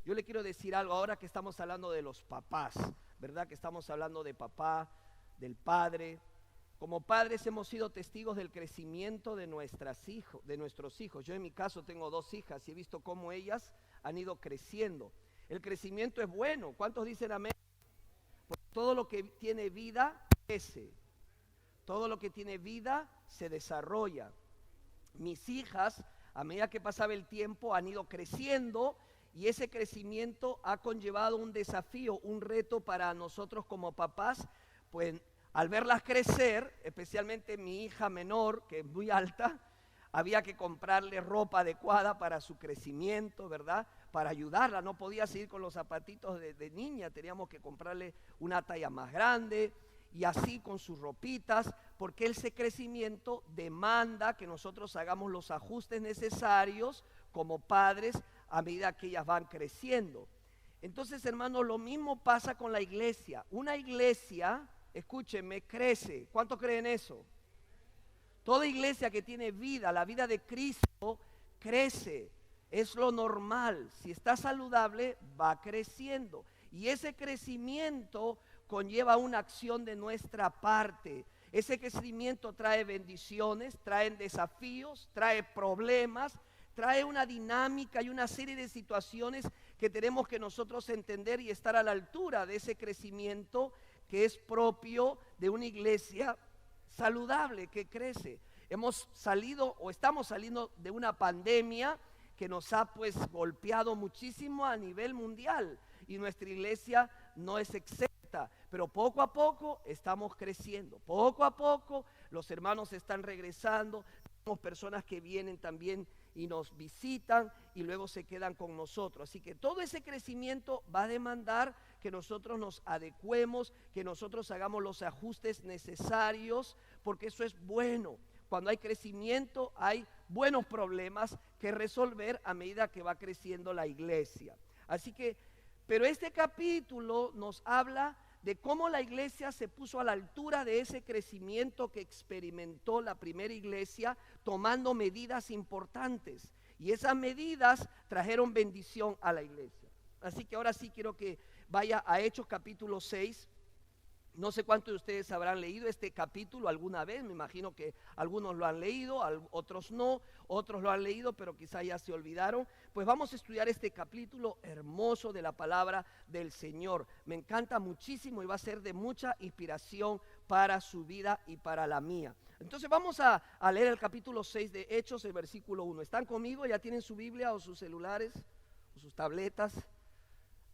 yo le quiero decir algo ahora que estamos hablando de los papás, ¿verdad? Que estamos hablando de papá, del padre. Como padres hemos sido testigos del crecimiento de nuestros hijos. Yo en mi caso tengo 2 hijas y he visto cómo ellas han ido creciendo. El crecimiento es bueno. ¿Cuántos dicen amén? Porque todo lo que tiene vida crece. Todo lo que tiene vida se desarrolla. Mis hijas, a medida que pasaba el tiempo, han ido creciendo y ese crecimiento ha conllevado un desafío, un reto para nosotros como papás, pues al verlas crecer, especialmente mi hija menor, que es muy alta, había que comprarle ropa adecuada para su crecimiento, ¿verdad? Para ayudarla, no podía seguir con los zapatitos de niña, teníamos que comprarle una talla más grande y así con sus ropitas, porque ese crecimiento demanda que nosotros hagamos los ajustes necesarios como padres a medida que ellas van creciendo. Entonces, hermanos, lo mismo pasa con la iglesia. Una iglesia, escúchenme, crece. ¿Cuánto creen eso? Toda iglesia que tiene vida, la vida de Cristo, crece. Es lo normal. Si está saludable, va creciendo. Y ese crecimiento conlleva una acción de nuestra parte. Ese crecimiento trae bendiciones, trae desafíos, trae problemas, trae una dinámica y una serie de situaciones que tenemos que nosotros entender y estar a la altura de ese crecimiento que es propio de una iglesia saludable que crece. Hemos salido o estamos saliendo de una pandemia que nos ha pues golpeado muchísimo a nivel mundial y nuestra iglesia no es exenta, pero poco a poco estamos creciendo, poco a poco los hermanos están regresando, tenemos personas que vienen también y nos visitan y luego se quedan con nosotros, así que todo ese crecimiento va a demandar que nosotros nos adecuemos, que nosotros hagamos los ajustes necesarios, porque eso es bueno. Cuando hay crecimiento hay buenos problemas que resolver a medida que va creciendo la iglesia. Así que, pero este capítulo nos habla de cómo la iglesia se puso a la altura de ese crecimiento que experimentó la primera iglesia, tomando medidas importantes. Y esas medidas trajeron bendición a la iglesia. Así que ahora sí quiero que vaya a Hechos capítulo 6. No sé cuántos de ustedes habrán leído este capítulo alguna vez, me imagino que algunos lo han leído, otros no, otros lo han leído, pero quizá ya se olvidaron. Pues vamos a estudiar este capítulo hermoso de la palabra del Señor. Me encanta muchísimo y va a ser de mucha inspiración para su vida y para la mía. Entonces vamos a leer el capítulo 6 de Hechos, el versículo 1. ¿Están conmigo? ¿Ya tienen su Biblia o sus celulares o sus tabletas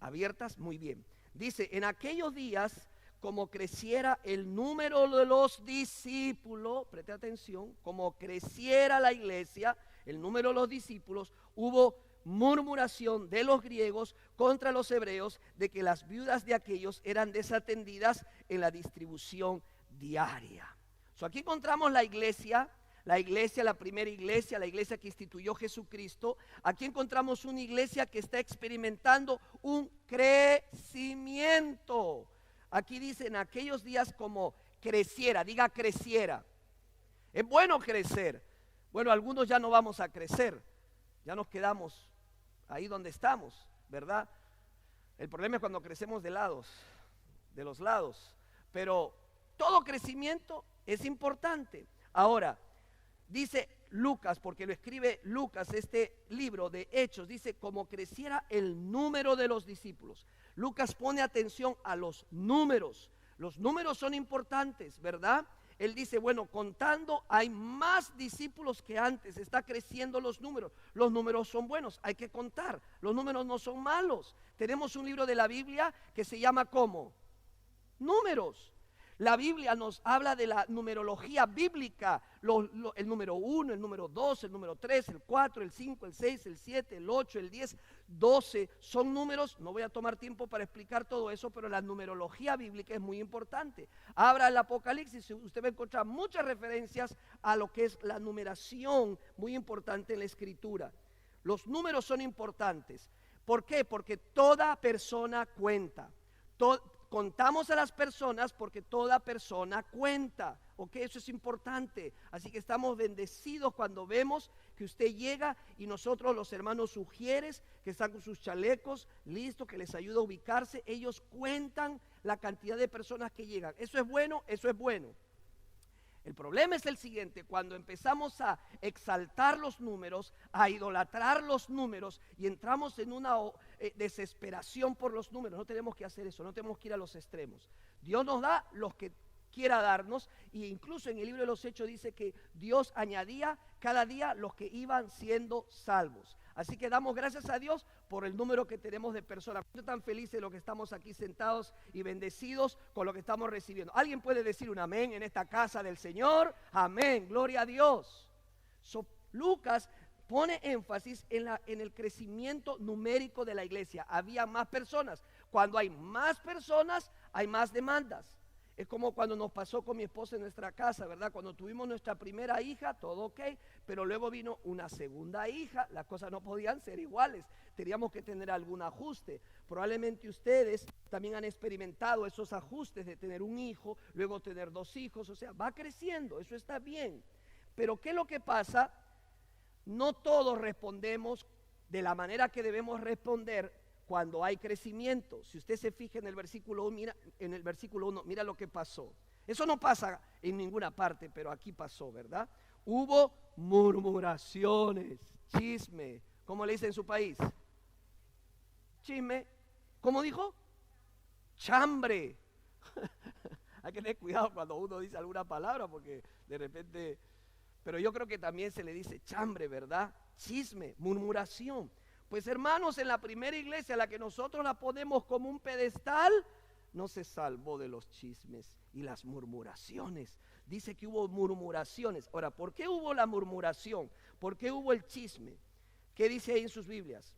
abiertas? Muy bien. Dice, en aquellos días, como creciera el número de los discípulos, preste atención, como creciera la iglesia, el número de los discípulos, hubo murmuración de los griegos contra los hebreos de que las viudas de aquellos eran desatendidas en la distribución diaria. Aquí encontramos la iglesia, la primera iglesia, la iglesia que instituyó Jesucristo. Aquí encontramos una iglesia que está experimentando un crecimiento. Aquí dice en aquellos días como creciera, diga creciera. Es bueno crecer. Bueno, algunos ya no vamos a crecer, ya nos quedamos ahí donde estamos, ¿verdad? El problema es cuando crecemos de los lados. Pero todo crecimiento es importante. Ahora, dice Lucas, porque lo escribe Lucas, este libro de Hechos, dice como creciera el número de los discípulos. Lucas pone atención a los números. Los números son importantes, ¿verdad? Él dice, bueno, contando hay más discípulos que antes, está creciendo los números. Los números son buenos, hay que contar. Los números no son malos. Tenemos un libro de la Biblia que se llama ¿cómo? Números. La Biblia nos habla de la numerología bíblica, el número 1, el número 2, el número 3, el 4, el 5, el 6, el 7, el 8, el 10, 12, son números, no voy a tomar tiempo para explicar todo eso, pero la numerología bíblica es muy importante. Abra el Apocalipsis, usted va a encontrar muchas referencias a lo que es la numeración, muy importante en la Escritura. Los números son importantes. ¿Por qué? Porque toda persona cuenta. contamos a las personas porque toda persona cuenta. Ok, eso es importante. Así que estamos bendecidos cuando vemos que usted llega y nosotros, los hermanos sugieres, que están con sus chalecos listos, que les ayuda a ubicarse, ellos cuentan la cantidad de personas que llegan. Eso es bueno, eso es bueno. El problema es el siguiente: cuando empezamos a exaltar los números, a idolatrar los números y entramos en una desesperación por los números. No tenemos que hacer eso, no tenemos que ir a los extremos. Dios nos da los que quiera darnos, e incluso en el libro de los Hechos dice que Dios añadía cada día los que iban siendo salvos. Así que damos gracias a Dios por el número que tenemos de personas. Estoy tan feliz de lo que estamos aquí sentados y bendecidos con lo que estamos recibiendo. ¿Alguien puede decir un amén en esta casa del Señor? Amén, gloria a Dios. Lucas pone énfasis en el crecimiento numérico de la iglesia. Había más personas. Cuando hay más personas, hay más demandas. Es como cuando nos pasó con mi esposa en nuestra casa, ¿verdad? Cuando tuvimos nuestra primera hija, todo ok, pero luego vino una segunda hija, las cosas no podían ser iguales, teníamos que tener algún ajuste. Probablemente ustedes también han experimentado esos ajustes de tener un hijo, luego tener 2 hijos, o sea, va creciendo, eso está bien. Pero ¿qué es lo que pasa? No todos respondemos de la manera que debemos responder cuando hay crecimiento. Si usted se fija en el versículo 1, mira lo que pasó. Eso no pasa en ninguna parte, pero aquí pasó, ¿verdad? Hubo murmuraciones, chisme. ¿Cómo le dicen en su país? Chisme. ¿Cómo dijo? Chambre. Hay que tener cuidado cuando uno dice alguna palabra porque de repente... Pero yo creo que también se le dice chambre, ¿verdad? Chisme, murmuración. Pues hermanos, en la primera iglesia, la que nosotros la ponemos como un pedestal, no se salvó de los chismes y las murmuraciones. Dice que hubo murmuraciones. Ahora, ¿por qué hubo la murmuración? ¿Por qué hubo el chisme? ¿Qué dice ahí en sus Biblias?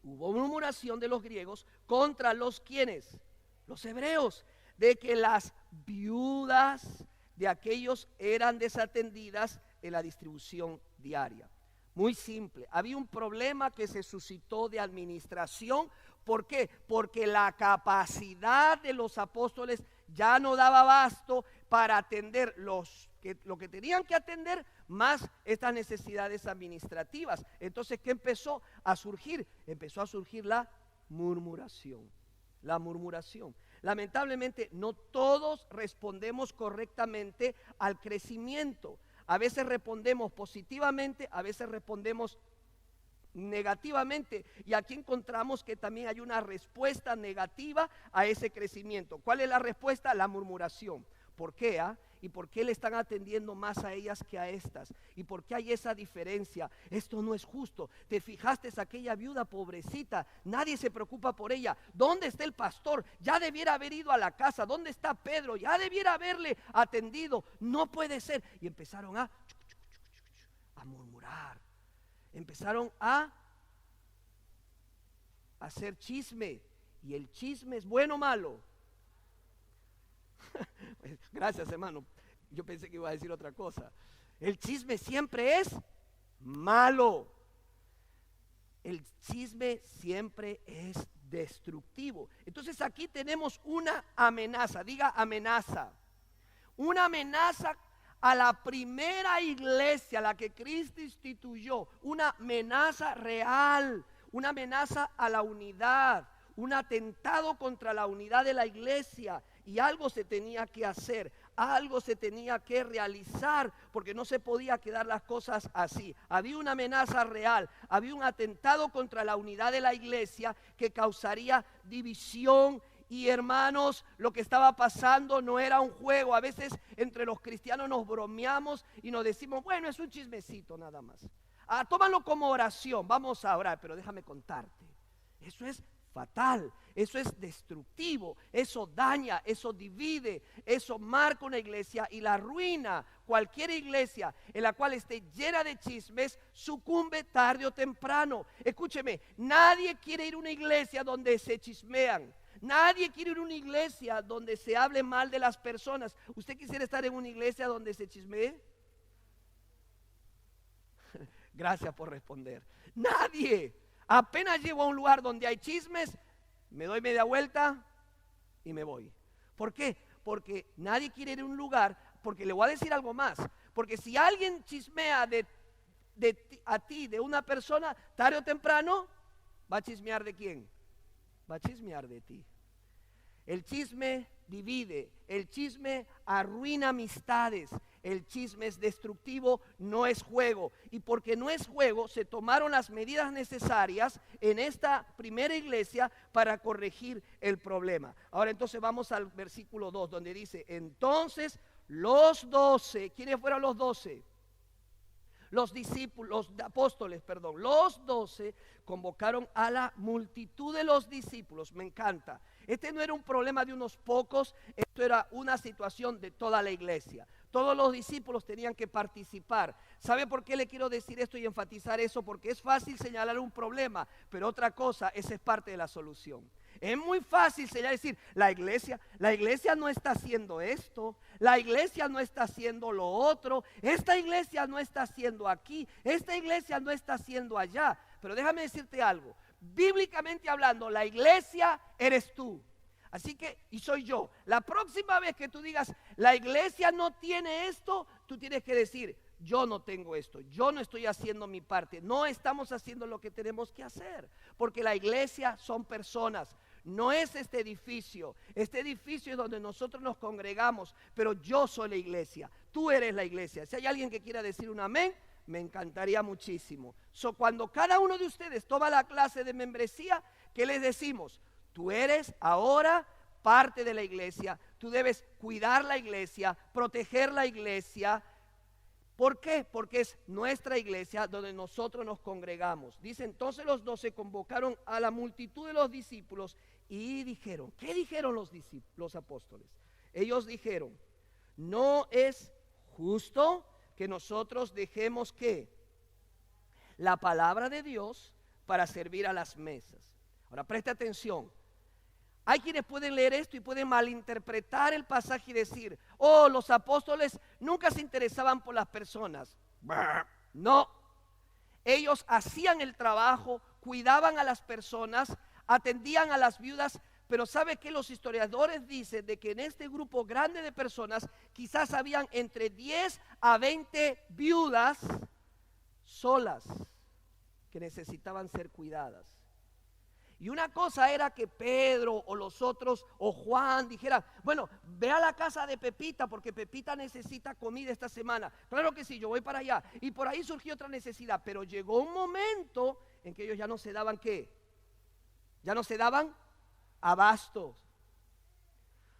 Hubo murmuración de los griegos contra los ¿quiénes? Los hebreos, de que las viudas de aquellos eran desatendidas en la distribución diaria. Muy simple, había un problema que se suscitó de administración. ¿Por qué? Porque la capacidad de los apóstoles ya no daba abasto para atender lo que tenían que atender, más estas necesidades administrativas. Entonces, ¿qué empezó a surgir? Empezó a surgir la murmuración. La murmuración. Lamentablemente, no todos respondemos correctamente al crecimiento. A veces respondemos positivamente, a veces respondemos negativamente. Y aquí encontramos que también hay una respuesta negativa a ese crecimiento. ¿Cuál es la respuesta? La murmuración. ¿Por qué? ¿Y por qué le están atendiendo más a ellas que a estas? ¿Y por qué hay esa diferencia? Esto no es justo. ¿Te fijaste aquella viuda pobrecita? Nadie se preocupa por ella. ¿Dónde está el pastor? Ya debiera haber ido a la casa. ¿Dónde está Pedro? Ya debiera haberle atendido. No puede ser. Y empezaron a murmurar. Empezaron a hacer chisme. ¿Y el chisme es bueno o malo? Gracias, hermano. Yo pensé que iba a decir otra cosa. El chisme siempre es malo. El chisme siempre es destructivo. Entonces aquí tenemos una amenaza. Diga amenaza. Una amenaza a la primera iglesia, la que Cristo instituyó. Una amenaza real. Una amenaza a la unidad. Un atentado contra la unidad de la iglesia. Y algo se tenía que hacer, algo se tenía que realizar, porque no se podía quedar las cosas así. Había una amenaza real, había un atentado contra la unidad de la iglesia que causaría división. Y hermanos, lo que estaba pasando no era un juego. A veces entre los cristianos nos bromeamos y nos decimos, bueno, es un chismecito nada más. Tómalo como oración, vamos a orar, pero déjame contarte. Eso es fatal, eso es destructivo, eso daña, eso divide, eso marca una iglesia y la arruina. Cualquier iglesia en la cual esté llena de chismes sucumbe tarde o temprano. Escúcheme, nadie quiere ir a una iglesia donde se chismean. Nadie quiere ir a una iglesia donde se hable mal de las personas. ¿Usted quisiera estar en una iglesia donde se chismee? Gracias por responder. Nadie. Apenas llego a un lugar donde hay chismes, me doy media vuelta y me voy. ¿Por qué? Porque nadie quiere ir a un lugar, porque le voy a decir algo más, porque si alguien chismea a ti, de una persona, tarde o temprano, ¿va a chismear de quién? Va a chismear de ti. El chisme divide, el chisme arruina amistades, el chisme es destructivo, no es juego. Y porque no es juego, se tomaron las medidas necesarias en esta primera iglesia para corregir el problema. Ahora entonces vamos al versículo 2, donde dice, entonces los 12, ¿quiénes fueron los 12? Los discípulos, los apóstoles, perdón, los 12 convocaron a la multitud de los discípulos. Me encanta. Este no era un problema de unos pocos, esto era una situación de toda la iglesia. Todos los discípulos tenían que participar. ¿Sabe por qué le quiero decir esto y enfatizar eso? Porque es fácil señalar un problema, pero otra cosa, esa es parte de la solución. Es muy fácil señalar, decir, la iglesia no está haciendo esto, la iglesia no está haciendo lo otro, esta iglesia no está haciendo aquí, esta iglesia no está haciendo allá. Pero déjame decirte algo, bíblicamente hablando, la iglesia eres tú. Así que, y soy yo. La próxima vez que tú digas, la iglesia no tiene esto, tú tienes que decir, yo no tengo esto, yo no estoy haciendo mi parte, no estamos haciendo lo que tenemos que hacer, porque la iglesia son personas, no es este edificio es donde nosotros nos congregamos, pero yo soy la iglesia, tú eres la iglesia. Si hay alguien que quiera decir un amén, me encantaría muchísimo. Cuando cada uno de ustedes toma la clase de membresía, ¿qué les decimos? Tú eres ahora parte de la iglesia, tú debes cuidar la iglesia, proteger la iglesia. ¿Por qué? Porque es nuestra iglesia donde nosotros nos congregamos. Dice, entonces los 12 convocaron a la multitud de los discípulos y dijeron, ¿qué dijeron los apóstoles? Ellos dijeron, no es justo que nosotros dejemos ¿qué? La palabra de Dios para servir a las mesas. Ahora preste atención. Hay quienes pueden leer esto y pueden malinterpretar el pasaje y decir, oh, los apóstoles nunca se interesaban por las personas. No, ellos hacían el trabajo, cuidaban a las personas, atendían a las viudas, pero ¿sabe qué? Los historiadores dicen de que en este grupo grande de personas quizás habían entre 10 a 20 viudas solas que necesitaban ser cuidadas. Y una cosa era que Pedro o los otros o Juan dijeran, bueno, ve a la casa de Pepita porque Pepita necesita comida esta semana. Claro que sí, yo voy para allá. Y por ahí surgió otra necesidad, pero llegó un momento en que ellos ya no se daban ¿qué? Ya no se daban abastos.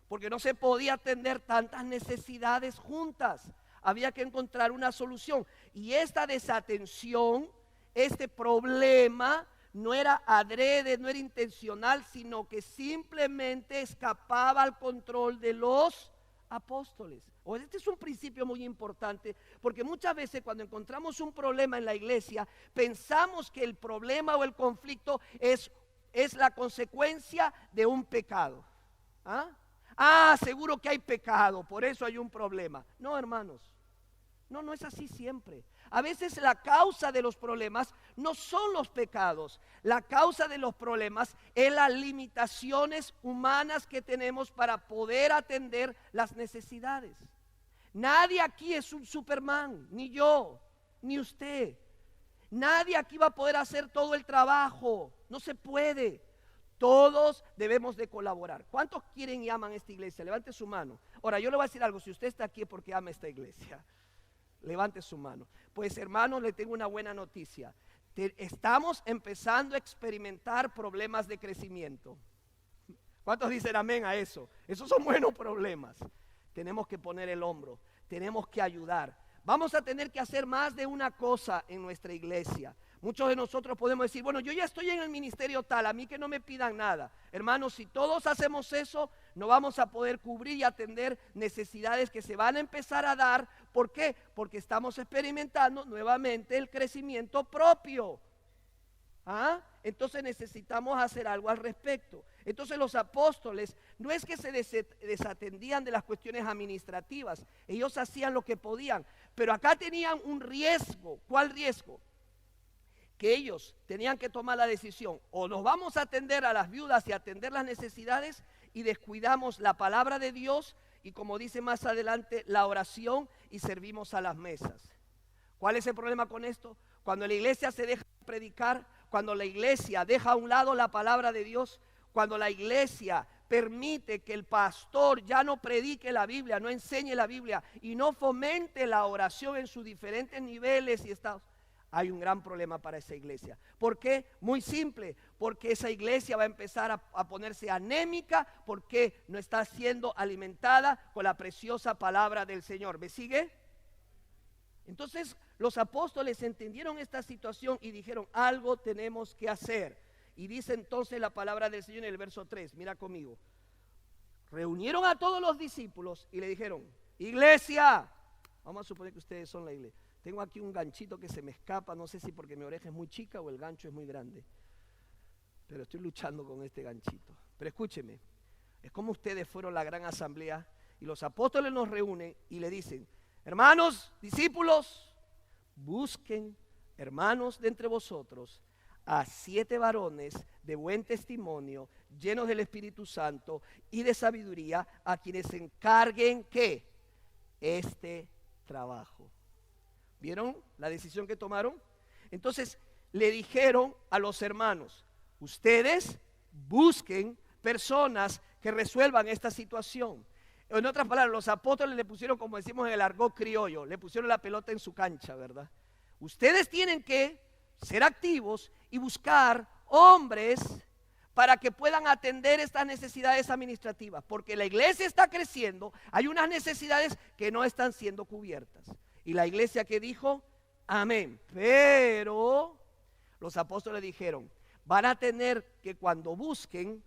Porque no se podía atender tantas necesidades juntas. Había que encontrar una solución. Y esta desatención, este problema, no era adrede, no era intencional, sino que simplemente escapaba al control de los apóstoles. Este es un principio muy importante, porque muchas veces cuando encontramos un problema en la iglesia, pensamos que el problema o el conflicto es la consecuencia de un pecado. Seguro que hay pecado, por eso hay un problema. No, hermanos, no es así siempre. A veces la causa de los problemas no son los pecados. La causa de los problemas es las limitaciones humanas que tenemos para poder atender las necesidades. Nadie aquí es un Superman, ni yo, ni usted. Nadie aquí va a poder hacer todo el trabajo. No se puede. Todos debemos de colaborar. ¿Cuántos quieren y aman esta iglesia? Levante su mano. Ahora, yo le voy a decir algo. Si usted está aquí es porque ama esta iglesia. Levante su mano. Pues hermanos, le tengo una buena noticia. Estamos empezando a experimentar problemas de crecimiento. ¿Cuántos dicen amén a eso? Esos son buenos problemas. Tenemos que poner el hombro, tenemos que ayudar. Vamos a tener que hacer más de una cosa en nuestra iglesia. Muchos de nosotros podemos decir, bueno, yo ya estoy en el ministerio tal, a mí que no me pidan nada. Hermanos, si todos hacemos eso, no vamos a poder cubrir y atender necesidades que se van a empezar a dar. ¿Por qué? Porque estamos experimentando nuevamente el crecimiento propio. Entonces necesitamos hacer algo al respecto. Entonces los apóstoles no es que se desatendían de las cuestiones administrativas, ellos hacían lo que podían, pero acá tenían un riesgo. ¿Cuál riesgo? que ellos tenían que tomar la decisión: o nos vamos a atender a las viudas y atender las necesidades y descuidamos la palabra de Dios y, como dice más adelante, la oración, y servimos a las mesas. ¿Cuál es el problema con esto? Cuando la iglesia se deja predicar, cuando la iglesia deja a un lado la palabra de Dios, cuando la iglesia permite que el pastor ya no predique la Biblia, no enseñe la Biblia y no fomente la oración en sus diferentes niveles y estados, hay un gran problema para esa iglesia. ¿Por qué? Muy simple, porque esa iglesia va a empezar a ponerse anémica, porque no está siendo alimentada con la preciosa palabra del Señor. ¿Me sigue? Entonces los apóstoles entendieron esta situación y dijeron: algo tenemos que hacer. Y dice entonces la palabra del Señor en el verso 3, mira conmigo: reunieron a todos los discípulos y le dijeron: iglesia, vamos a suponer que ustedes son la iglesia. Tengo aquí un ganchito que se me escapa, no sé si porque mi oreja es muy chica o el gancho es muy grande, pero estoy luchando con este ganchito. Pero escúcheme, es como ustedes fueron la gran asamblea y los apóstoles nos reúnen y le dicen: hermanos, discípulos, busquen, hermanos, de entre vosotros a 7 varones de buen testimonio, llenos del Espíritu Santo y de sabiduría, a quienes se encarguen, ¿qué? Este trabajo. ¿Vieron la decisión que tomaron? Entonces le dijeron a los hermanos: ustedes busquen personas que resuelvan esta situación. En otras palabras, los apóstoles le pusieron, como decimos en el argot criollo, le pusieron la pelota en su cancha, ¿verdad? Ustedes tienen que ser activos y buscar hombres para que puedan atender estas necesidades administrativas, porque la iglesia está creciendo, hay unas necesidades que no están siendo cubiertas. Y la iglesia, que dijo: amén. Pero los apóstoles dijeron: van a tener que, cuando busquen,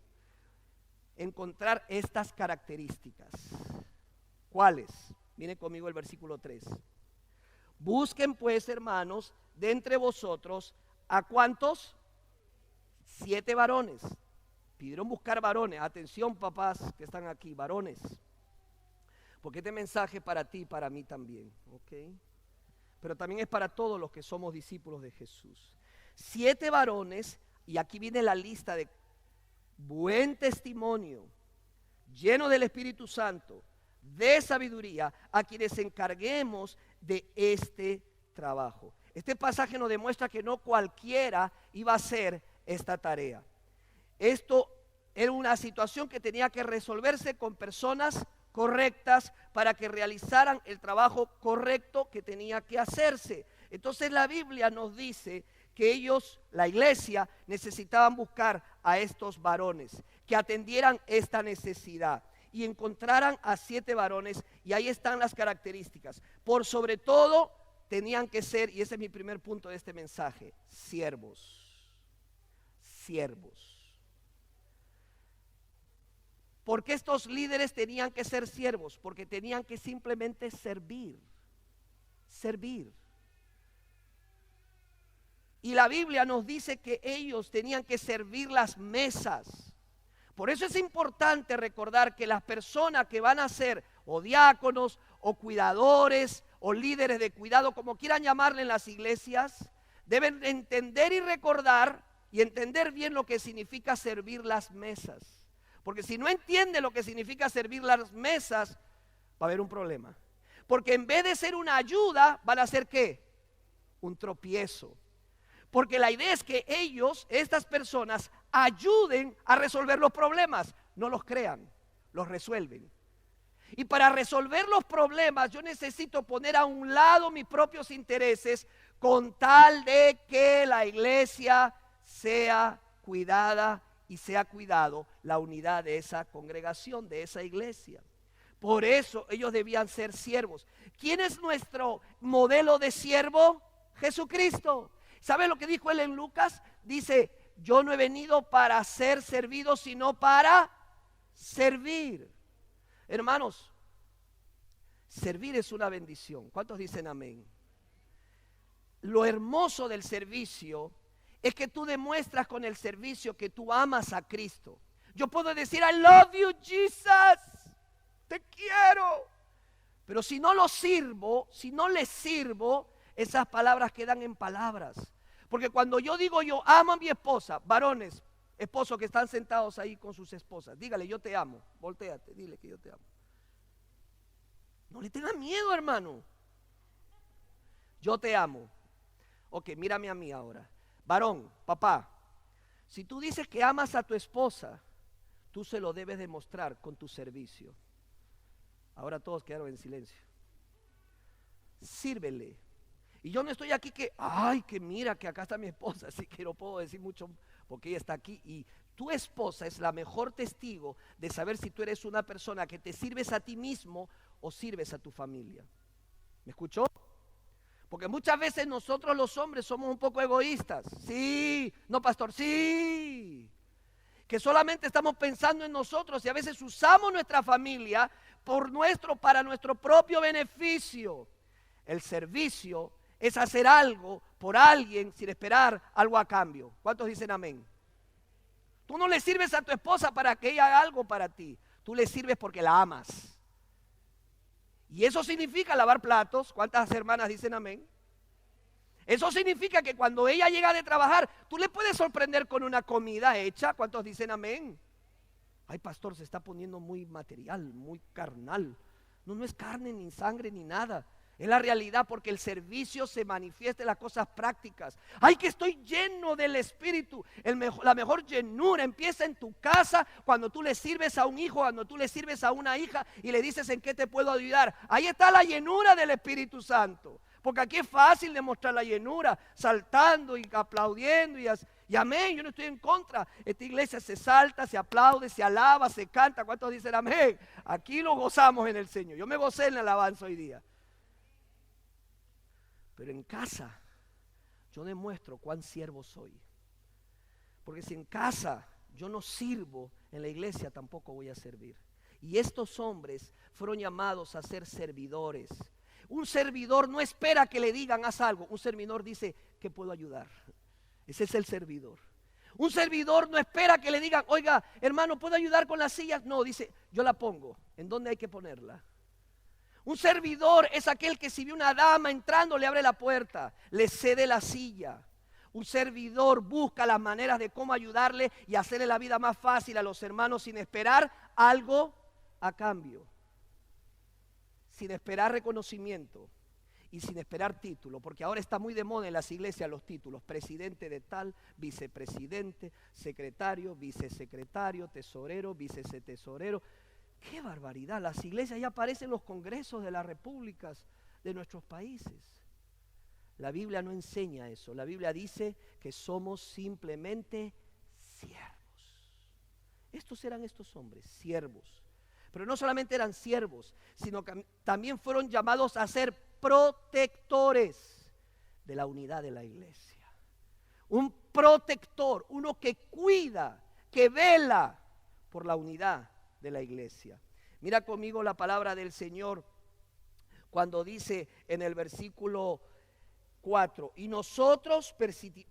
encontrar estas características. ¿Cuáles? Miren conmigo el versículo 3. Busquen pues, hermanos, de entre vosotros, ¿a cuántos? 7 varones. Pidieron buscar varones. Atención, papás que están aquí, varones, porque este mensaje es para ti y para mí también, ¿ok? Pero también es para todos los que somos discípulos de Jesús. 7 varones, y aquí viene la lista: de buen testimonio, lleno del Espíritu Santo, de sabiduría, a quienes encarguemos de este trabajo. Este pasaje nos demuestra que no cualquiera iba a hacer esta tarea. Esto era una situación que tenía que resolverse con personas correctas para que realizaran el trabajo correcto que tenía que hacerse. Entonces la Biblia nos dice que ellos, la iglesia, necesitaban buscar a estos varones que atendieran esta necesidad y encontraran a 7 varones, y ahí están las características. Por sobre todo tenían que ser, y ese es mi primer punto de este mensaje: siervos. Siervos. ¿Por qué estos líderes tenían que ser siervos? Porque tenían que simplemente servir. Servir. Y la Biblia nos dice que ellos tenían que servir las mesas. Por eso es importante recordar que las personas que van a ser o diáconos o cuidadores o líderes de cuidado, como quieran llamarle en las iglesias, deben entender y recordar y entender bien lo que significa servir las mesas. Porque si no entiende lo que significa servir las mesas, va a haber un problema. Porque en vez de ser una ayuda, van a ser ¿qué? Un tropiezo. Porque la idea es que ellos, estas personas, ayuden a resolver los problemas. No los crean, los resuelven. Y para resolver los problemas yo necesito poner a un lado mis propios intereses con tal de que la iglesia sea cuidada y sea cuidado la unidad de esa congregación, de esa iglesia. Por eso ellos debían ser siervos. ¿Quién es nuestro modelo de siervo? Jesucristo. ¿Sabe lo que dijo él en Lucas? Dice: yo no he venido para ser servido, sino para servir. Hermanos, servir es una bendición. ¿Cuántos dicen amén? Lo hermoso del servicio es que tú demuestras con el servicio que tú amas a Cristo. Yo puedo decir: I love you, Jesus, te quiero. Pero si no lo sirvo, si no le sirvo, esas palabras quedan en palabras. Porque cuando yo digo yo amo a mi esposa, varones, esposos que están sentados ahí con sus esposas, dígale yo te amo, voltéate, dile que yo te amo. No le tengan miedo, hermano. Yo te amo. Ok, mírame a mí ahora. Varón, papá, si tú dices que amas a tu esposa, tú se lo debes demostrar con tu servicio. Ahora todos quedaron en silencio. Sírvele. Y yo no estoy aquí que, ay, que mira que acá está mi esposa, así que no puedo decir mucho porque ella está aquí. Y tu esposa es la mejor testigo de saber si tú eres una persona que te sirves a ti mismo o sirves a tu familia. ¿Me escuchó? Porque muchas veces nosotros los hombres somos un poco egoístas. Sí, no pastor, sí. Que solamente estamos pensando en nosotros y a veces usamos nuestra familia para nuestro propio beneficio. El servicio es hacer algo por alguien sin esperar algo a cambio. ¿Cuántos dicen amén? Tú no le sirves a tu esposa para que ella haga algo para ti. Tú le sirves porque la amas. Y eso significa lavar platos. ¿Cuántas hermanas dicen amén? Eso significa que cuando ella llega de trabajar, tú le puedes sorprender con una comida hecha. ¿Cuántos dicen amén? Ay, pastor, se está poniendo muy material, muy carnal. No, no es carne, ni sangre, ni nada. Es la realidad, porque el servicio se manifiesta en las cosas prácticas. Ay, que estoy lleno del Espíritu. La mejor llenura empieza en tu casa cuando tú le sirves a un hijo, cuando tú le sirves a una hija y le dices en qué te puedo ayudar. Ahí está la llenura del Espíritu Santo. Porque aquí es fácil demostrar la llenura, saltando y aplaudiendo y amén. Yo no estoy en contra. Esta iglesia se salta, se aplaude, se alaba, se canta. ¿Cuántos dicen amén? Aquí lo gozamos en el Señor. Yo me gocé en la alabanza hoy día. Pero en casa yo demuestro cuán siervo soy. Porque si en casa yo no sirvo, en la iglesia tampoco voy a servir. Y estos hombres fueron llamados a ser servidores. Un servidor no espera que le digan haz algo. Un servidor dice que puedo ayudar. Ese es el servidor. Un servidor no espera que le digan, oiga, hermano, ¿puedo ayudar con las sillas? No, dice, yo la pongo. ¿En dónde hay que ponerla? Un servidor es aquel que si ve una dama entrando le abre la puerta, le cede la silla. Un servidor busca las maneras de cómo ayudarle y hacerle la vida más fácil a los hermanos sin esperar algo a cambio. Sin esperar reconocimiento y sin esperar título, porque ahora está muy de moda en las iglesias los títulos: presidente de tal, vicepresidente, secretario, vicesecretario, tesorero, vicetesorero. ¡Qué barbaridad! Las iglesias ya aparecen en los congresos de las repúblicas de nuestros países. La Biblia no enseña eso. La Biblia dice que somos simplemente siervos. Estos eran estos hombres, siervos. Pero no solamente eran siervos, sino que también fueron llamados a ser protectores de la unidad de la iglesia. Un protector, uno que cuida, que vela por la unidad de la iglesia. Mira conmigo la palabra del Señor cuando dice en el versículo 4: y nosotros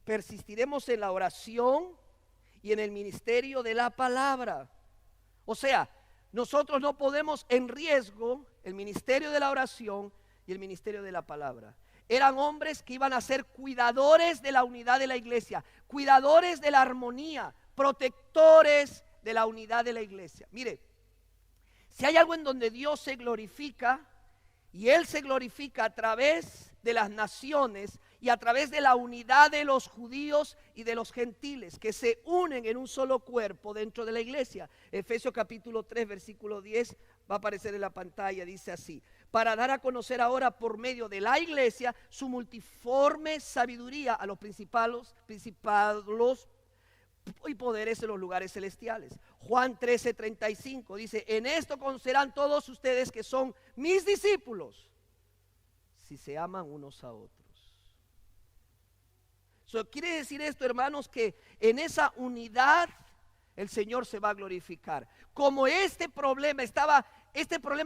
persistiremos en la oración y en el ministerio de la palabra. O sea, nosotros no podemos en riesgo el ministerio de la oración y el ministerio de la palabra. Eran hombres que iban a ser cuidadores de la unidad de la iglesia, cuidadores de la armonía, protectores de la unidad de la iglesia. Mire, si hay algo en donde Dios se glorifica, y Él se glorifica a través de las naciones y a través de la unidad de los judíos y de los gentiles, que se unen en un solo cuerpo dentro de la iglesia. Efesios capítulo 3, versículo 10, va a aparecer en la pantalla, dice así: para dar a conocer ahora por medio de la iglesia su multiforme sabiduría a los principados y poderes en los lugares celestiales. Juan 13:35 dice: en esto conocerán todos ustedes que son mis discípulos, si se aman unos a otros. Quiere decir esto, hermanos, que en esa unidad el Señor se va a glorificar. Como este problema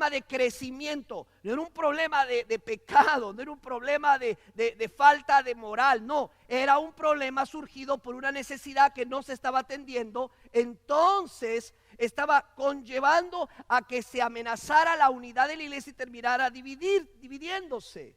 de crecimiento, no era un problema de pecado, no era un problema de falta de moral, no, era un problema surgido por una necesidad que no se estaba atendiendo. Entonces estaba conllevando a que se amenazara la unidad de la iglesia y terminara dividiéndose.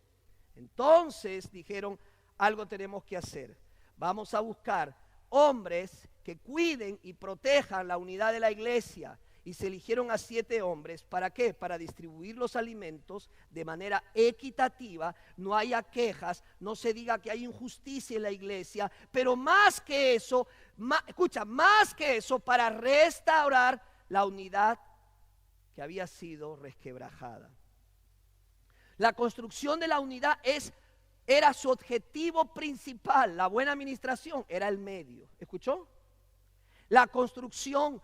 Entonces dijeron: algo tenemos que hacer. vamos a buscar hombres que cuiden y protejan la unidad de la iglesia. Y se eligieron a 7 hombres. ¿Para qué? Para distribuir los alimentos de manera equitativa, no haya quejas, no se diga que hay injusticia en la iglesia, pero más que eso, más que eso, para restaurar la unidad que había sido resquebrajada. La construcción de la unidad era su objetivo principal. La buena administración era el medio. ¿Escuchó? La construcción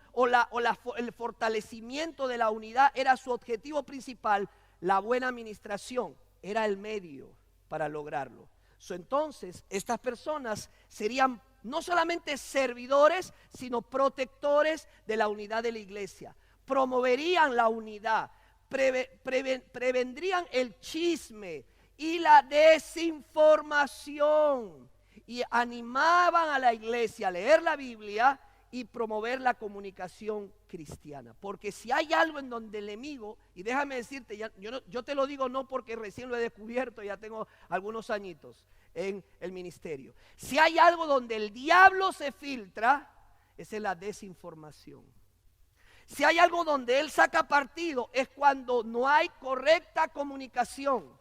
el fortalecimiento de la unidad era su objetivo principal. La buena administración era el medio para lograrlo. Entonces, estas personas serían no solamente servidores, sino protectores de la unidad de la iglesia. Promoverían la unidad, prevendrían el chisme y la desinformación, y animaban a la iglesia a leer la Biblia y promover la comunicación cristiana. Porque si hay algo en donde el enemigo, y déjame decirte, yo te lo digo no porque recién lo he descubierto, ya tengo algunos añitos en el ministerio. Si hay algo donde el diablo se filtra, es en la desinformación. Si hay algo donde él saca partido, es cuando no hay correcta comunicación.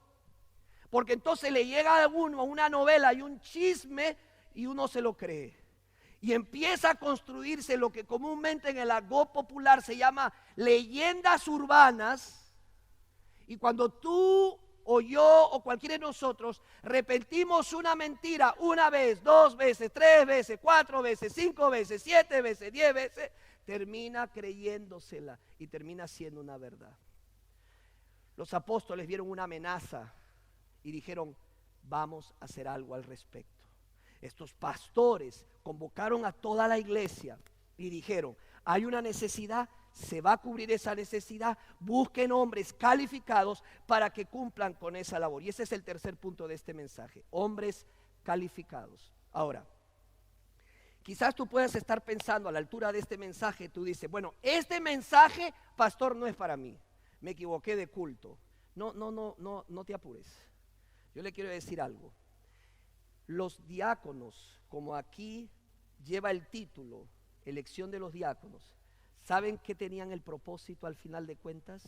Porque entonces le llega a uno una novela y un chisme y uno se lo cree. Y empieza a construirse lo que comúnmente en el argot popular se llama leyendas urbanas. Y cuando tú o yo o cualquiera de nosotros repetimos una mentira una vez, 2 veces, 3 veces, 4 veces, 5 veces, 7 veces, 10 veces, termina creyéndosela y termina siendo una verdad. Los apóstoles vieron una amenaza y dijeron, vamos a hacer algo al respecto. Estos pastores convocaron a toda la iglesia y dijeron, hay una necesidad, se va a cubrir esa necesidad, busquen hombres calificados para que cumplan con esa labor. Y ese es el tercer punto de este mensaje, hombres calificados. Ahora, quizás tú puedas estar pensando a la altura de este mensaje, tú dices, bueno, este mensaje, pastor, no es para mí, me equivoqué de culto. No te apures. Yo le quiero decir algo. Los diáconos, como aquí lleva el título, elección de los diáconos, ¿saben qué tenían el propósito al final de cuentas?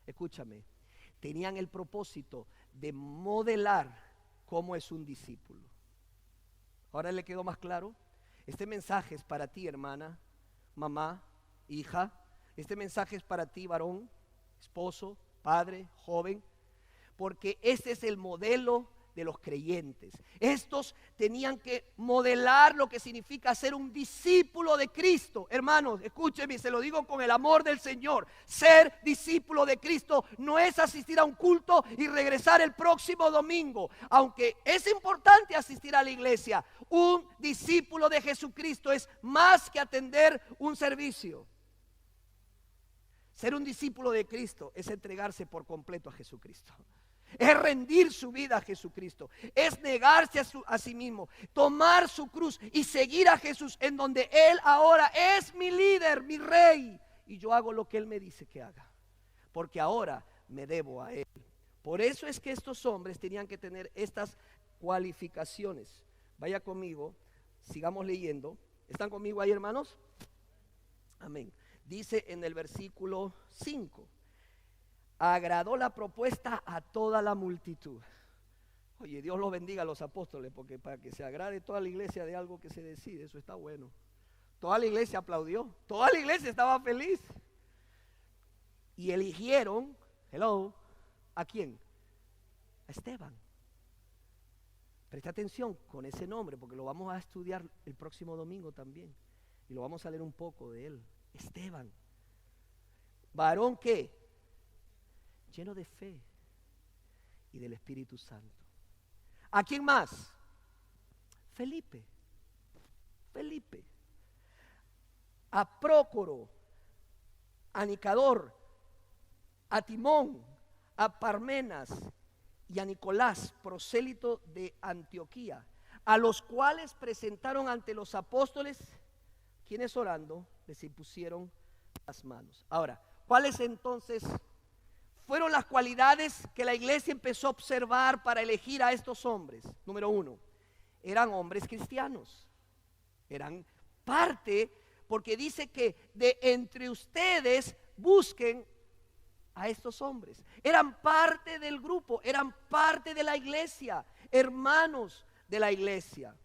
Escúchame, tenían el propósito de modelar cómo es un discípulo. ¿Ahora le quedó más claro? Este mensaje es para ti, hermana, mamá, hija. Este mensaje es para ti, varón, esposo, padre, joven, porque este es el modelo de los creyentes. Estos tenían que modelar lo que significa ser un discípulo de Cristo. Hermanos, escúcheme, se lo digo con el amor del Señor. Ser discípulo de Cristo no es asistir a un culto y regresar el próximo domingo. Aunque es importante asistir a la iglesia, un discípulo de Jesucristo es más que atender un servicio. Ser un discípulo de Cristo es entregarse por completo a Jesucristo. Es rendir su vida a Jesucristo, es negarse a sí mismo, tomar su cruz y seguir a Jesús en donde Él ahora es mi líder, mi rey, y yo hago lo que Él me dice que haga, porque ahora me debo a Él. Por eso es que estos hombres tenían que tener estas cualificaciones. Vaya conmigo, sigamos leyendo. ¿Están conmigo ahí, hermanos? Amén. Dice en el versículo 5. Agradó la propuesta a toda la multitud. Oye, Dios los bendiga a los apóstoles, porque para que se agrade toda la iglesia de algo que se decide, eso está bueno. Toda la iglesia aplaudió, toda la iglesia estaba feliz. Y eligieron, ¿a quién? A Esteban. Presta atención con ese nombre, porque lo vamos a estudiar el próximo domingo también. Y lo vamos a leer un poco de él. Esteban. Varón que lleno de fe y del Espíritu Santo. ¿A quién más? Felipe. A Prócoro, a Nicador, a Timón, a Parmenas y a Nicolás, prosélito de Antioquía, a los cuales presentaron ante los apóstoles, quienes orando les impusieron las manos. Ahora, ¿cuáles entonces fueron las cualidades que la iglesia empezó a observar para elegir a estos hombres? Número 1, eran hombres cristianos. Eran parte, porque dice que de entre ustedes busquen a estos hombres. Eran parte del grupo, eran parte de la iglesia, hermanos de la iglesia.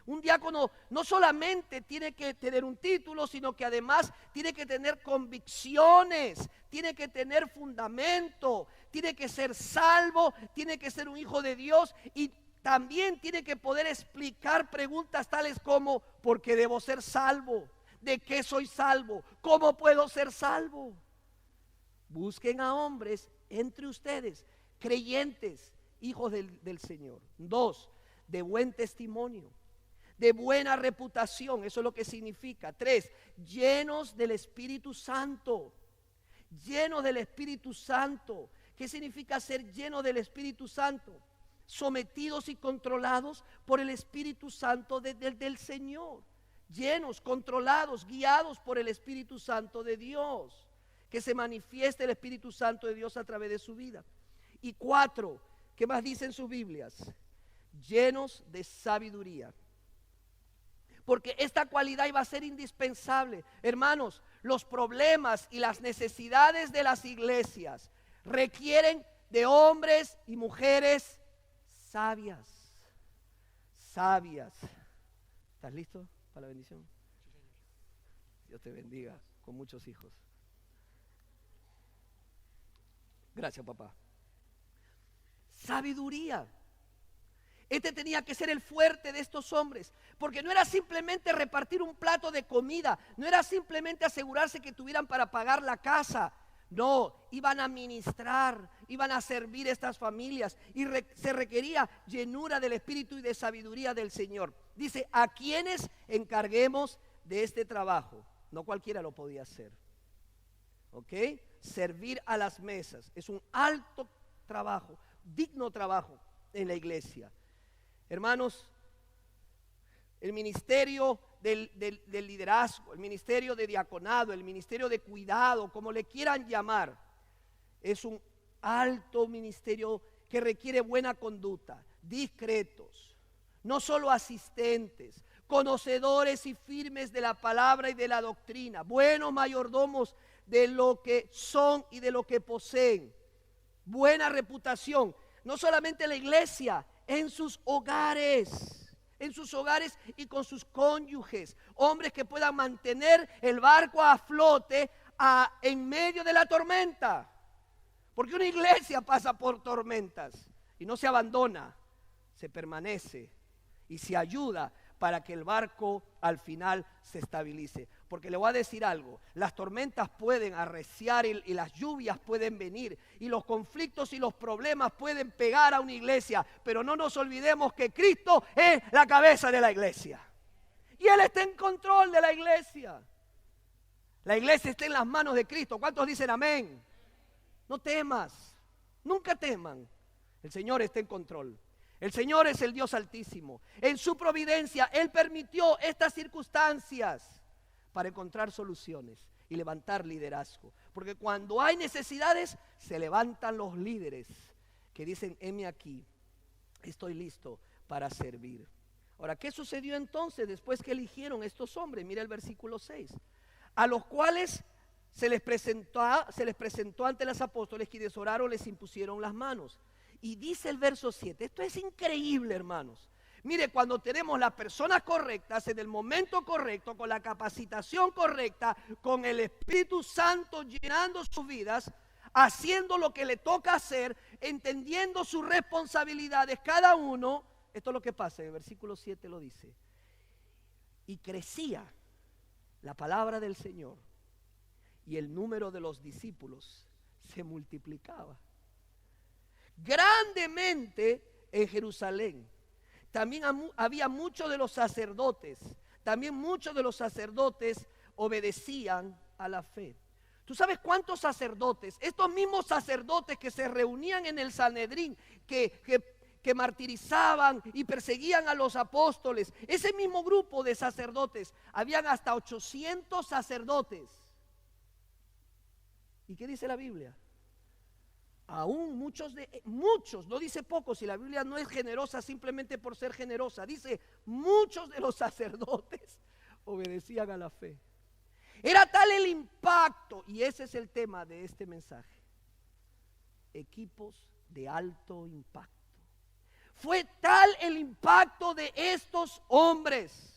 Un diácono no solamente tiene que tener un título, sino que además tiene que tener convicciones, tiene que tener fundamento, tiene que ser salvo, tiene que ser un hijo de Dios y también tiene que poder explicar preguntas tales como: ¿por qué debo ser salvo? ¿De qué soy salvo? ¿Cómo puedo ser salvo? Busquen a hombres entre ustedes, creyentes, hijos del Señor. 2, de buen testimonio, de buena reputación, eso es lo que significa. 3, llenos del Espíritu Santo. Llenos del Espíritu Santo. ¿Qué significa ser lleno del Espíritu Santo? Sometidos y controlados por el Espíritu Santo del Señor. Llenos, controlados, guiados por el Espíritu Santo de Dios. Que se manifieste el Espíritu Santo de Dios a través de su vida. Y 4, ¿qué más dicen sus Biblias? Llenos de sabiduría. Porque esta cualidad iba a ser indispensable. Hermanos, los problemas y las necesidades de las iglesias requieren de hombres y mujeres sabias. Sabias. ¿Estás listo para la bendición? Dios te bendiga con muchos hijos. Gracias, papá. Sabiduría. Este tenía que ser el fuerte de estos hombres, porque no era simplemente repartir un plato de comida, no era simplemente asegurarse que tuvieran para pagar la casa. No, iban a ministrar, iban a servir a estas familias y se requería llenura del Espíritu y de sabiduría del Señor. Dice: a quienes encarguemos de este trabajo. No cualquiera lo podía hacer. ¿Ok? Servir a las mesas es un alto trabajo, digno trabajo en la iglesia. Hermanos, el ministerio del liderazgo, el ministerio de diaconado, el ministerio de cuidado, como le quieran llamar, es un alto ministerio que requiere buena conducta, discretos, no solo asistentes, conocedores y firmes de la palabra y de la doctrina, buenos mayordomos de lo que son y de lo que poseen, buena reputación, no solamente en la iglesia, en sus hogares y con sus cónyuges, hombres que puedan mantener el barco a flote en medio de la tormenta, porque una iglesia pasa por tormentas y no se abandona, se permanece y se ayuda para que el barco al final se estabilice. Porque le voy a decir algo, las tormentas pueden arreciar y las lluvias pueden venir y los conflictos y los problemas pueden pegar a una iglesia, pero no nos olvidemos que Cristo es la cabeza de la iglesia y Él está en control de la iglesia. La iglesia está en las manos de Cristo. ¿Cuántos dicen amén? No temas, nunca teman, el Señor está en control. El Señor es el Dios Altísimo. En su providencia Él permitió estas circunstancias para encontrar soluciones y levantar liderazgo. Porque cuando hay necesidades, se levantan los líderes que dicen: heme aquí, estoy listo para servir. Ahora, ¿qué sucedió entonces después que eligieron estos hombres? Mira el versículo 6. A los cuales se les presentó ante los apóstoles, quienes oraron, les impusieron las manos. Y dice el verso 7, esto es increíble, hermanos. Mire, cuando tenemos las personas correctas, en el momento correcto, con la capacitación correcta, con el Espíritu Santo llenando sus vidas, haciendo lo que le toca hacer, entendiendo sus responsabilidades cada uno, esto es lo que pasa, en el versículo 7 lo dice. Y crecía la palabra del Señor y el número de los discípulos se multiplicaba grandemente en Jerusalén. También había muchos de los sacerdotes, obedecían a la fe. ¿Tú sabes cuántos sacerdotes? Estos mismos sacerdotes que se reunían en el Sanedrín, que martirizaban y perseguían a los apóstoles, ese mismo grupo de sacerdotes, habían hasta 800 sacerdotes. ¿Y qué dice la Biblia? Aún muchos, no dice pocos, y la Biblia no es generosa simplemente por ser generosa, dice muchos de los sacerdotes obedecían a la fe. Era tal el impacto, y ese es el tema de este mensaje: equipos de alto impacto. Fue tal el impacto de estos hombres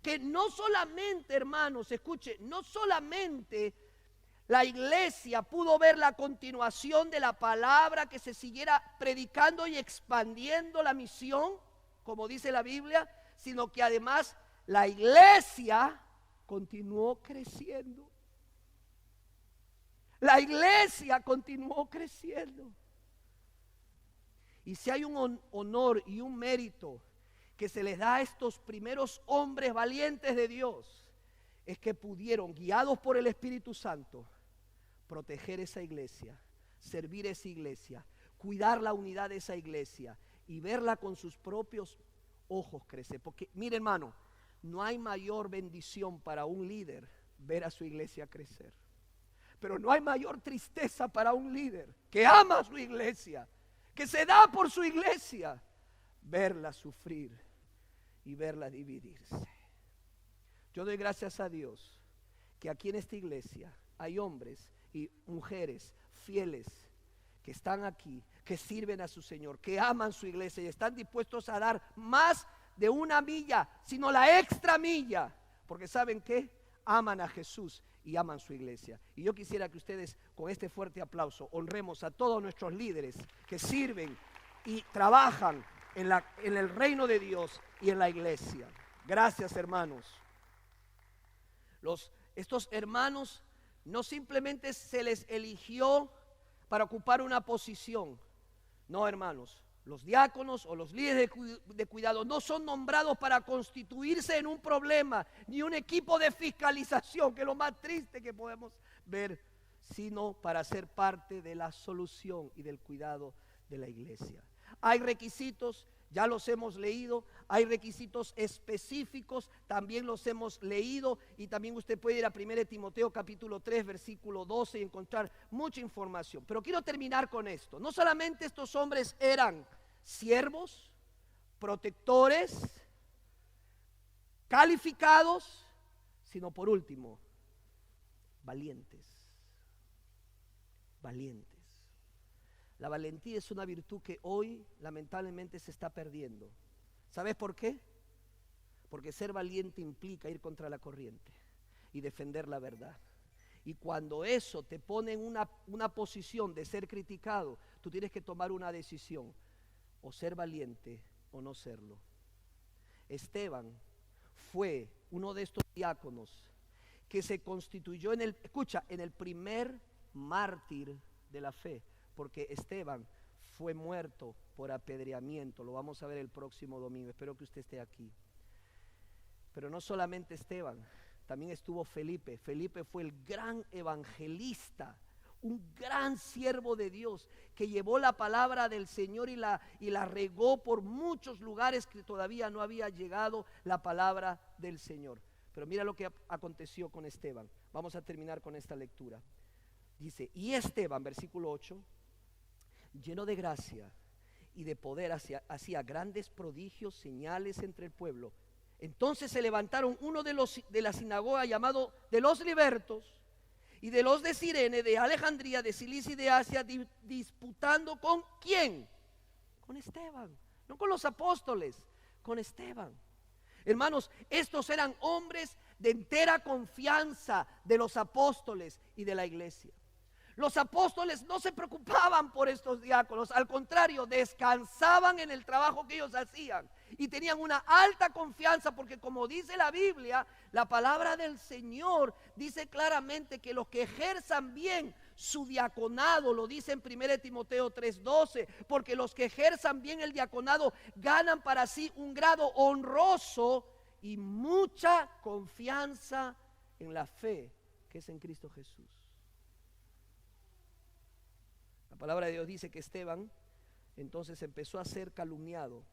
que no solamente, hermanos, escuche, no solamente la iglesia pudo ver la continuación de la palabra, que se siguiera predicando y expandiendo la misión, como dice la Biblia, sino que además la iglesia continuó creciendo. La iglesia continuó creciendo. Y si hay un honor y un mérito que se les da a estos primeros hombres valientes de Dios, es que pudieron, guiados por el Espíritu Santo, proteger esa iglesia, servir esa iglesia, cuidar la unidad de esa iglesia y verla con sus propios ojos crecer. Porque mire, hermano, no hay mayor bendición para un líder ver a su iglesia crecer, pero no hay mayor tristeza para un líder que ama a su iglesia, que se da por su iglesia, verla sufrir y verla dividirse. Yo doy gracias a Dios que aquí en esta iglesia hay hombres y mujeres fieles que están aquí, que sirven a su Señor, que aman su iglesia y están dispuestos a dar más de una milla, sino la extra milla, porque ¿saben qué? Aman a Jesús y aman su iglesia. Y yo quisiera que ustedes, con este fuerte aplauso, honremos a todos nuestros líderes que sirven y trabajan en el reino de Dios y en la iglesia. Gracias, hermanos. Estos hermanos no simplemente se les eligió para ocupar una posición. No, hermanos, los diáconos o los líderes de cuidado no son nombrados para constituirse en un problema, ni un equipo de fiscalización, que es lo más triste que podemos ver, sino para ser parte de la solución y del cuidado de la iglesia. Hay requisitos, ya los hemos leído, hay requisitos específicos, también los hemos leído, y también usted puede ir a 1 Timoteo capítulo 3 versículo 12 y encontrar mucha información. Pero quiero terminar con esto. No solamente estos hombres eran siervos, protectores, calificados, sino por último, valientes. Valientes. La valentía es una virtud que hoy lamentablemente se está perdiendo. ¿Sabes por qué? Porque ser valiente implica ir contra la corriente y defender la verdad. Y cuando eso te pone en una posición de ser criticado, tú tienes que tomar una decisión: o ser valiente o no serlo. Esteban fue uno de estos diáconos que se constituyó en el primer mártir de la fe. Porque Esteban fue muerto por apedreamiento. Lo vamos a ver el próximo domingo. Espero que usted esté aquí. Pero no solamente Esteban, también estuvo Felipe. Felipe fue el gran evangelista, un gran siervo de Dios, que llevó la palabra del Señor y la regó por muchos lugares que todavía no había llegado la palabra del Señor. Pero mira lo que aconteció con Esteban. Vamos a terminar con esta lectura. Dice: y Esteban, versículo 8, lleno de gracia y de poder, hacía grandes prodigios, señales entre el pueblo. Entonces se levantaron uno de la sinagoga, llamado de los libertos, y de los de Cirene, de Alejandría, de Cilicia y de Asia, disputando ¿con quién? Con Esteban. No con los apóstoles, con Esteban. Hermanos, estos eran hombres de entera confianza de los apóstoles y de la iglesia. Los apóstoles no se preocupaban por estos diáconos, al contrario, descansaban en el trabajo que ellos hacían y tenían una alta confianza, porque como dice la Biblia, la palabra del Señor dice claramente que los que ejerzan bien su diaconado, lo dice en 1 Timoteo 3:12, porque los que ejerzan bien el diaconado ganan para sí un grado honroso y mucha confianza en la fe que es en Cristo Jesús. La palabra de Dios dice que Esteban entonces empezó a ser calumniado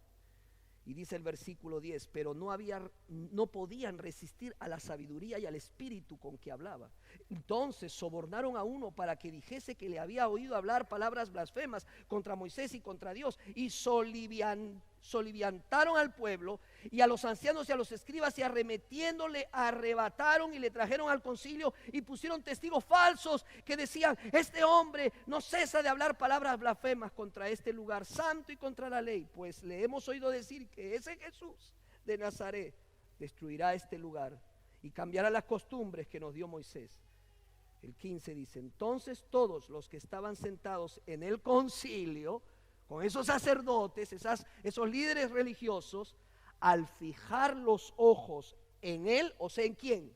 Y dice el versículo 10, pero no podían resistir a la sabiduría y al espíritu con que hablaba. Entonces sobornaron a uno para que dijese que le había oído hablar palabras blasfemas contra Moisés y contra Dios, y soliviantaron al pueblo y a los ancianos y a los escribas, y arremetiéndole arrebataron y le trajeron al concilio y pusieron testigos falsos que decían: este hombre no cesa de hablar palabras blasfemas contra este lugar santo y contra la ley, pues le hemos oído decir que ese Jesús de Nazaret destruirá este lugar y cambiará las costumbres que nos dio Moisés. El 15 dice: entonces todos los que estaban sentados en el concilio, con esos sacerdotes, esos líderes religiosos, al fijar los ojos en él, o sea, ¿en quién?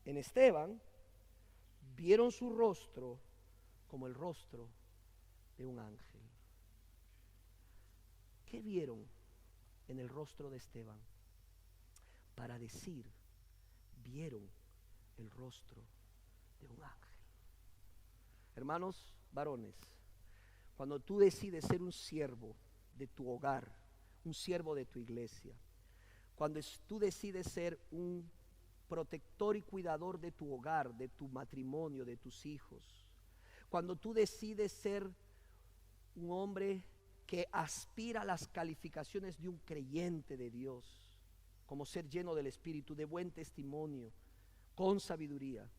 En Esteban, vieron su rostro como el rostro de un ángel. ¿Qué vieron en el rostro de Esteban? Para decir, vieron el rostro de un ángel. Hermanos varones, cuando tú decides ser un siervo de tu hogar, un siervo de tu iglesia, cuando tú decides ser un protector y cuidador de tu hogar, de tu matrimonio, de tus hijos, cuando tú decides ser un hombre que aspira a las calificaciones de un creyente de Dios, como ser lleno del Espíritu, de buen testimonio, con sabiduría,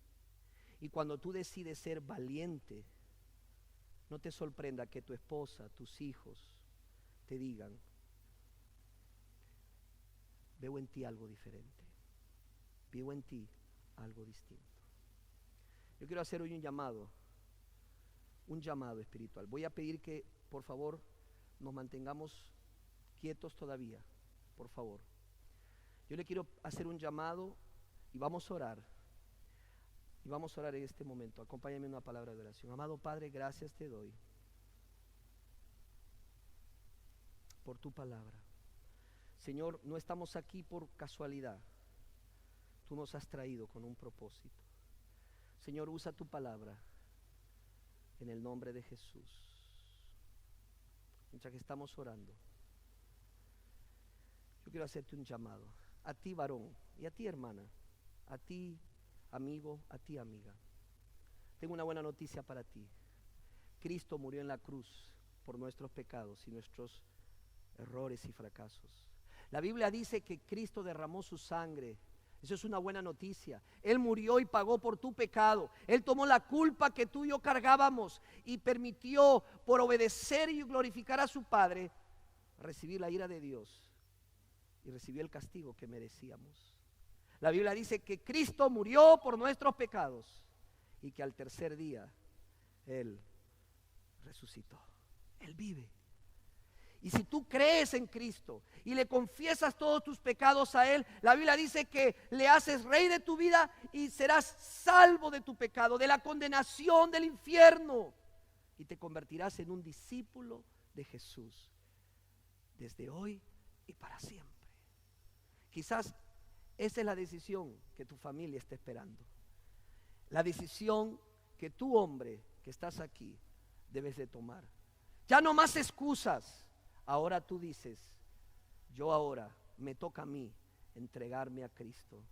y cuando tú decides ser valiente, no te sorprenda que tu esposa, tus hijos te digan: veo en ti algo diferente, veo en ti algo distinto. Yo quiero hacer hoy un llamado espiritual. Voy a pedir que por favor nos mantengamos quietos todavía, por favor. Yo le quiero hacer un llamado y vamos a orar. Y vamos a orar en este momento. Acompáñame en una palabra de oración. Amado Padre, gracias te doy por tu palabra. Señor, no estamos aquí por casualidad. Tú nos has traído con un propósito. Señor, usa tu palabra en el nombre de Jesús. Mientras que estamos orando, yo quiero hacerte un llamado. A ti, varón, y a ti, hermana, a ti, amigo, a ti, amiga. Tengo una buena noticia para ti. Cristo murió en la cruz por nuestros pecados y nuestros errores y fracasos. La Biblia dice que Cristo derramó su sangre. Eso es una buena noticia. Él murió y pagó por tu pecado. Él tomó la culpa que tú y yo cargábamos y permitió, por obedecer y glorificar a su Padre, recibir la ira de Dios y recibió el castigo que merecíamos. La Biblia dice que Cristo murió por nuestros pecados y que al tercer día Él resucitó. Él vive. Y si tú crees en Cristo y le confiesas todos tus pecados a Él, la Biblia dice que le haces rey de tu vida y serás salvo de tu pecado, de la condenación del infierno, y te convertirás en un discípulo de Jesús desde hoy y para siempre. Quizás esa es la decisión que tu familia está esperando. La decisión que tú, hombre, que estás aquí, debes de tomar. Ya no más excusas. Ahora tú dices: yo ahora me toca a mí entregarme a Cristo.